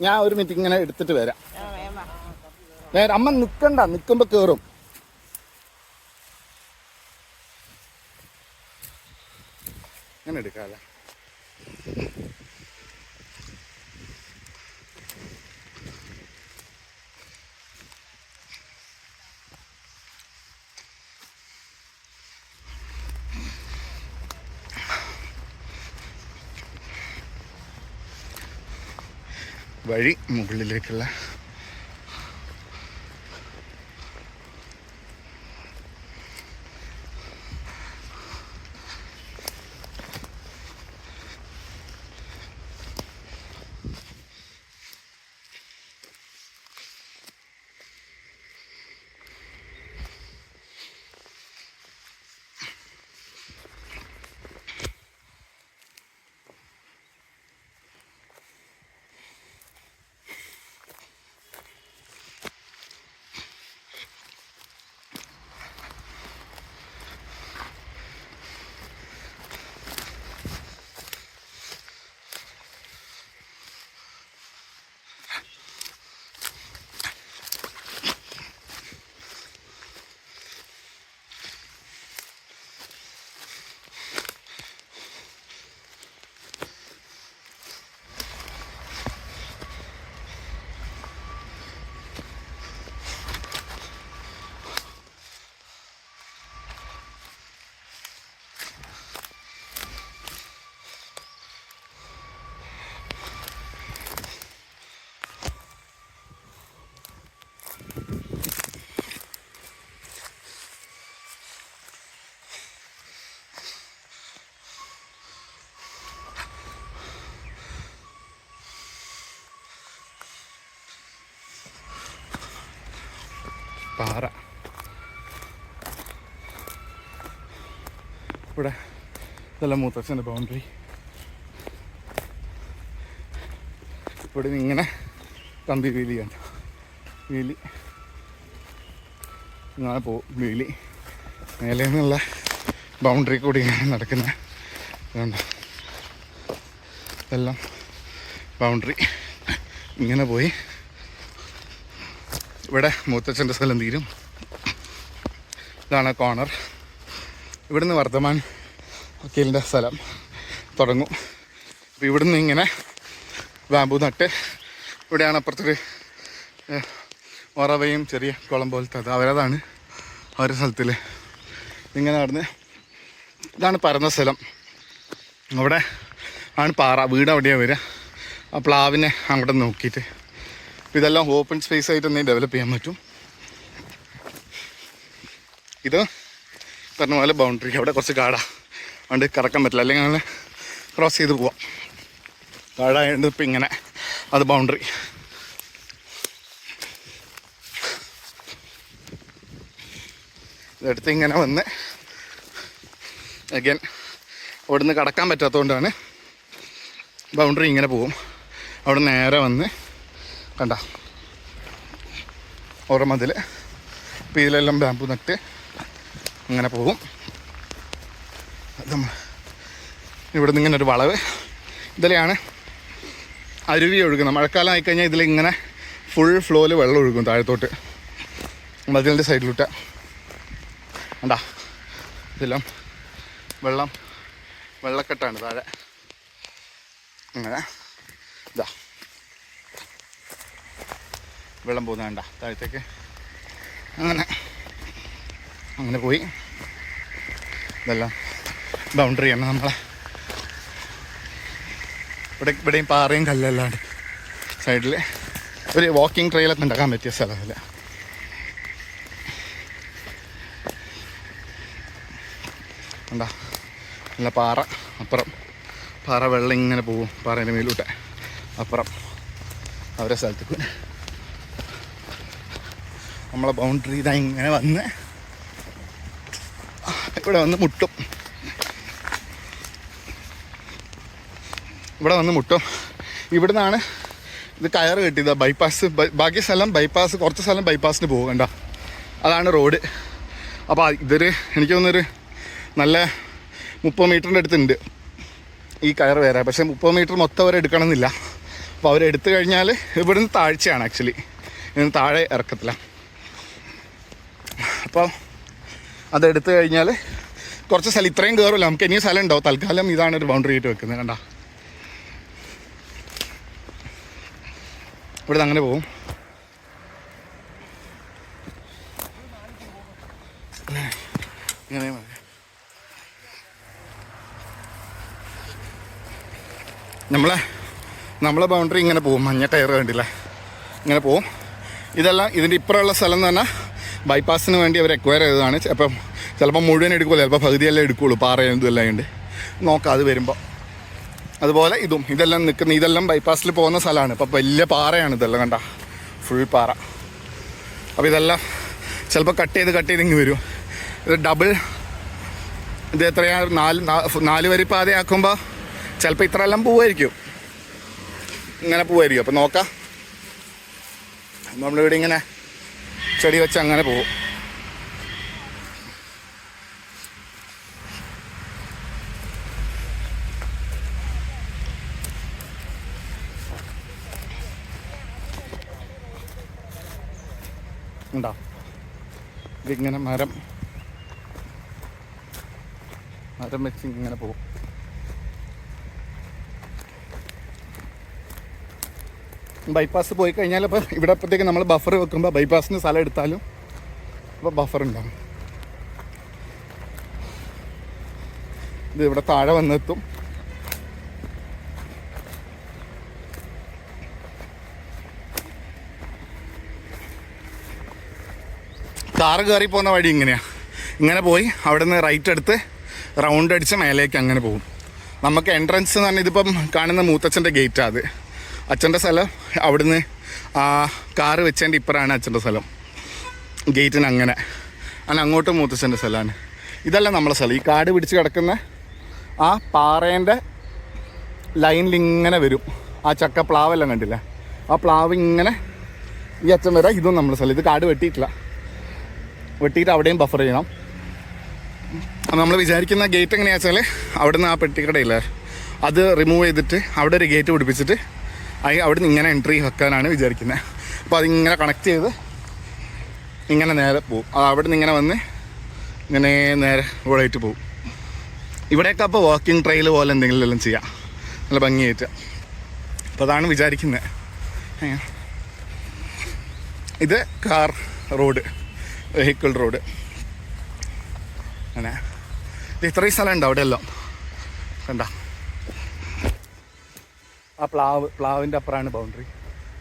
ഞാൻ ഒരു മിനിറ്റ് ഇങ്ങനെ എടുത്തിട്ട് വരാം. നേരെ അമ്മ നിൽക്കണ്ട, നിൽക്കുമ്പോൾ കയറും. ഇങ്ങനെ എടുക്കാല്ലേ. വഴി മുകളിലേക്കുള്ള പാറ. ഇവിടെ ഇതെല്ലാം മൂത്തച്ഛൻ്റെ ബൗണ്ടറി. ഇവിടെ നിന്ന് ഇങ്ങനെ കമ്പി വേലിയാണ്. വേലി ഇങ്ങനെ പോവും. വേലി മേലെ നിന്നുള്ള ബൗണ്ടറി കൂടി ഇങ്ങനെ നടക്കുന്ന ഇതുണ്ട്. ഇതെല്ലാം ബൗണ്ടറി ഇങ്ങനെ പോയി ഇവിടെ മൂത്തച്ഛൻ്റെ സ്ഥലം തീരും. ഇതാണ് കോർണർ. ഇവിടുന്ന് വർദ്ധമാൻ വക്കീലിൻ്റെ സ്ഥലം തുടങ്ങും. അപ്പോൾ ഇവിടുന്ന് ഇങ്ങനെ ബാമ്പു നട്ട് ഇവിടെയാണ് അപ്പുറത്തൊരു ഉറവയും ചെറിയ കുളം പോലത്തെ അത് അവരതാണ് അവരുടെ സ്ഥലത്തിൽ ഇങ്ങനെ നടന്ന്. ഇതാണ് പരന്ന സ്ഥലം. അവിടെ ആണ് പാറ. വീട് അവിടെയാണ് വരിക. ആ പ്ലാവിനെ അങ്ങോട്ട് നോക്കിയിട്ട് ഇതെല്ലാം ഓപ്പൺ സ്പേസ് ആയിട്ട് തന്നെ ഡെവലപ്പ് ചെയ്യാൻ പറ്റും. ഇത് പറഞ്ഞ പോലെ ബൗണ്ടറി. അവിടെ കുറച്ച് കാടാ, അതുകൊണ്ട് കറക്കാൻ പറ്റില്ല, അല്ലെങ്കിൽ അങ്ങനെ ക്രോസ് ചെയ്ത് പോവാം. കാടായതുകൊണ്ട് ഇപ്പം ഇങ്ങനെ അത് ബൗണ്ടറി. ഇതെടുത്ത് ഇങ്ങനെ വന്ന് അഗൈൻ അവിടെ നിന്ന് കടക്കാൻ പറ്റാത്തതുകൊണ്ടാണ് ബൗണ്ടറി ഇങ്ങനെ പോവും. അവിടെ നേരെ വന്ന് കണ്ട ഓരോ മതിൽ. അപ്പോൾ ഇതിലെല്ലാം ബാമ്പു നട്ട് ഇങ്ങനെ പോകും. നമ്മൾ ഇവിടെ നിന്ന് ഇങ്ങനെ ഒരു വളവ്. ഇതിലെയാണ് അരുവി ഒഴുകുന്നത്. മഴക്കാലം ആയിക്കഴിഞ്ഞാൽ ഇതിലിങ്ങനെ ഫുൾ ഫ്ലോയിൽ വെള്ളം ഒഴുകും താഴത്തോട്ട് മതിലിൻ്റെ സൈഡിലോട്ട്. കണ്ടാ ഇതെല്ലാം വെള്ളക്കെട്ടാണ് താഴെ. അങ്ങനെ ഇതാ വെള്ളം പോകുന്ന വേണ്ട താഴത്തേക്ക്. അങ്ങനെ പോയി. ഇതെല്ലാം ബൗണ്ടറിയാണ് നമ്മളെ. ഇവിടെയും പാറയും കല്ലെല്ലാണ്ട് സൈഡിൽ ഒരു വാക്കിംഗ് ട്രെയിലൊക്കെ ഉണ്ടാക്കാൻ പറ്റിയ സ്ഥലമല്ല. എന്താ നല്ല പാറ. അപ്പുറം പാറ വെള്ളം ഇങ്ങനെ പോകും പാറേൻ്റെ മേലോട്ട്. അപ്പുറം അവരുടെ സ്ഥലത്തേക്ക് നമ്മളെ ബൗണ്ടറി ഇതാ ഇങ്ങനെ വന്ന് ഇവിടെ വന്ന് മുട്ടും. ഇവിടെ നിന്നാണ് ഇത് കയറ് കെട്ടിയത്. ബൈപ്പാസ് ബാക്കി സ്ഥലം ബൈപ്പാസ്, കുറച്ച് സ്ഥലം ബൈപ്പാസിന് പോകും. കണ്ട അതാണ് റോഡ്. അപ്പോൾ ഇതൊരു എനിക്ക് തോന്നുന്നൊരു നല്ല 30 മീറ്ററിൻ്റെ അടുത്തുണ്ട് ഈ കയറ് വരെ. പക്ഷേ 30 മീറ്റർ മൊത്തം വരെ എടുക്കണമെന്നില്ല. അപ്പോൾ അവരെടുത്തു കഴിഞ്ഞാൽ ഇവിടുന്ന് താഴ്ചയാണ് ആക്ച്വലി, ഇതിന് താഴെ ഇറക്കത്തില്ല. അപ്പോൾ അതെടുത്തു കഴിഞ്ഞാൽ കുറച്ച് സ്ഥലം ഇത്രയും കയറില്ല, നമുക്ക് ഇനിയും സ്ഥലം ഉണ്ടാവും. തൽക്കാലം ഇതാണ് ഒരു ബൗണ്ടറി ആയിട്ട് വെക്കുന്നത്. കണ്ട ഇവിടെ അങ്ങനെ പോവും. ഇങ്ങനെ നമ്മളെ ബൗണ്ടറി ഇങ്ങനെ പോവും. മഞ്ഞ ടയർ കണ്ടില്ലേ, ഇങ്ങനെ പോവും. ഇതെല്ലാം ഇതിൻ്റെ ഇപ്പുറമുള്ള സ്ഥലം എന്ന് പറഞ്ഞാൽ ബൈപ്പാസിന് വേണ്ടി അവർ എക്വയർ ചെയ്തതാണ്. അപ്പം ചിലപ്പോൾ മുഴുവൻ എടുക്കുമല്ലോ, ചിലപ്പോൾ പകുതിയെല്ലാം എടുക്കുകയുള്ളൂ, പാറയും ഇതെല്ലാം ഉണ്ട്. നോക്കാം അത് വരുമ്പോൾ. അതുപോലെ ഇതെല്ലാം ഇതെല്ലാം ബൈപ്പാസിൽ പോകുന്ന സ്ഥലമാണ്. ഇപ്പം വലിയ പാറയാണ് ഇതെല്ലാം, കണ്ട ഫുൾ പാറ. അപ്പോൾ ഇതെല്ലാം ചിലപ്പോൾ കട്ട് ചെയ്ത് ഇങ്ങ് വരും. ഇത് ഡബിൾ, ഇത് എത്രയാണ് 4 വരി പാതയാക്കുമ്പോൾ ചിലപ്പോൾ ഇത്രയെല്ലാം പോവായിരിക്കും, ഇങ്ങനെ പോവായിരിക്കും. അപ്പോൾ നോക്കാം. നമ്മളിവിടെ ഇങ്ങനെ ചെടി വെച്ച് അങ്ങനെ പോകും. ഉണ്ടോ ഇതിങ്ങനെ മരം വെച്ച് ഇങ്ങനെ പോകും. ബൈപ്പാസ് പോയി കഴിഞ്ഞാൽ ഇപ്പോൾ ഇവിടെ അപ്പോഴത്തേക്ക് നമ്മൾ ബഫർ വെക്കുമ്പോൾ ബൈപ്പാസിന് സ്ഥലം എടുത്താലും ഇപ്പോൾ ബഫർ ഉണ്ടാകും. ഇത് ഇവിടെ താഴെ വന്നെത്തും. കാറ് കയറി പോകുന്ന വഴി ഇങ്ങനെ പോയി അവിടെ നിന്ന് റൈറ്റ് എടുത്ത് റൗണ്ട് അടിച്ച് മേലേക്ക് അങ്ങനെ പോകും. നമുക്ക് എൻട്രൻസ് എന്ന് പറഞ്ഞാൽ ഇതിപ്പം കാണുന്ന മൂത്തച്ഛൻ്റെ ഗേറ്റാണ്. അത് അച്ഛൻ്റെ സ്ഥലം. അവിടുന്ന് കാറ് വെച്ചതിൻ്റെ ഇപ്പുറമാണ് അച്ഛൻ്റെ സ്ഥലം. ഗേറ്റിന് അങ്ങനെ അങ്ങോട്ട് മൂത്തച്ഛൻ്റെ സ്ഥലമാണ്. ഇതല്ല നമ്മളെ സ്ഥലം. ഈ കാട് പിടിച്ച് കിടക്കുന്ന ആ പാറേൻ്റെ ലൈനിലിങ്ങനെ വരും. ആ ചക്ക പ്ലാവെല്ലാം കണ്ടില്ല, ആ പ്ലാവ് ഇങ്ങനെ ഈ അച്ഛൻ വരാം. ഇതും നമ്മളെ സ്ഥലം. ഇത് കാട് വെട്ടിയിട്ട് അവിടെയും ബഫർ ചെയ്യണം. നമ്മൾ വിചാരിക്കുന്ന ഗേറ്റ് എങ്ങനെയാണെന്ന് വെച്ചാൽ അവിടുന്ന് ആ പെട്ടിക്കടയില്ലേ അത് റിമൂവ് ചെയ്തിട്ട് അവിടെ ഒരു ഗേറ്റ് പിടിപ്പിച്ചിട്ട് അവിടെ നിന്ന് ഇങ്ങനെ എൻട്രി വെക്കാനാണ് വിചാരിക്കുന്നത്. അപ്പോൾ അതിങ്ങനെ കണക്ട് ചെയ്ത് ഇങ്ങനെ നേരെ പോവും. അവിടെ നിന്ന് ഇങ്ങനെ വന്ന് ഇങ്ങനെ നേരെ ഇവിടെയായിട്ട് പോവും. ഇവിടെയൊക്കെ അപ്പോൾ വാക്കിംഗ് ട്രെയിൽ പോലെ എന്തെങ്കിലും എല്ലാം ചെയ്യാം, നല്ല ഭംഗിയായിട്ട്. അപ്പോൾ അതാണ് വിചാരിക്കുന്നത്. ഇത് കാർ റോഡ്, വെഹിക്കിൾ റോഡ്. അങ്ങനെ ഇത് ഇത്രയും സ്ഥലമുണ്ട് അവിടെ എല്ലാം. കണ്ട ആ പ്ലാവിൻ്റെ അപ്പുറമാണ് ബൗണ്ടറി.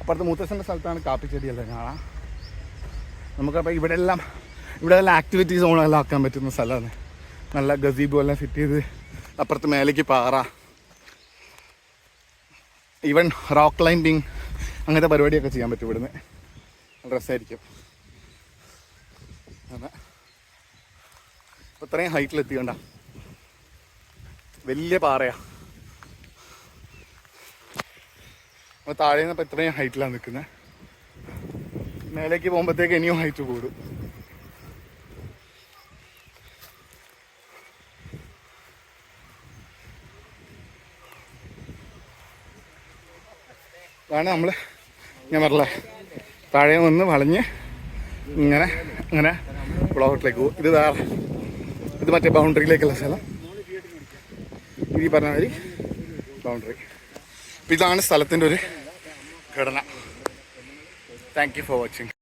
അപ്പുറത്ത് മൂത്തച്ഛൻ്റെ സ്ഥലത്താണ് കാപ്പിച്ചെടിയെല്ലാം കാണാം. നമുക്കപ്പോൾ ഇവിടെയെല്ലാം ആക്ടിവിറ്റി സോണെല്ലാം ആക്കാൻ പറ്റുന്ന സ്ഥലമാണ്. നല്ല ഗസീബോ എല്ലാം ഫിറ്റ് ചെയ്ത് അപ്പുറത്ത് മേലേക്ക് പാറ, ഈവൻ റോക്ക് ക്ലൈമ്പിങ് അങ്ങനത്തെ പരിപാടിയൊക്കെ ചെയ്യാൻ പറ്റും ഇവിടുന്ന്. നല്ല രസമായിരിക്കും. അതെ, ഇപ്പം ഇത്രയും ഹൈറ്റിലെത്തിക്കണ്ട, വലിയ പാറയാണ്. അപ്പോൾ താഴെ നിന്ന് ഇപ്പോൾ ഇത്രയും ഹൈറ്റിലാണ് നിൽക്കുന്നത്. മേലേക്ക് പോകുമ്പോഴത്തേക്ക് ഇനിയും ഹൈറ്റ് കൂടും. അതാണ് ഞാൻ പറഞ്ഞില്ലേ, താഴെ നിന്ന് വളഞ്ഞ് ഇങ്ങനെ പ്ലോട്ടിലേക്ക് പോകും. ഇത് മറ്റേ ബൗണ്ടറിയിലേക്കുള്ള സ്ഥലം. ഈ പറഞ്ഞ മാതിരി ബൗണ്ടറി. ഇതാണ് സ്ഥലത്തിൻ്റെ ഒരു ഘടന. Thank you for watching.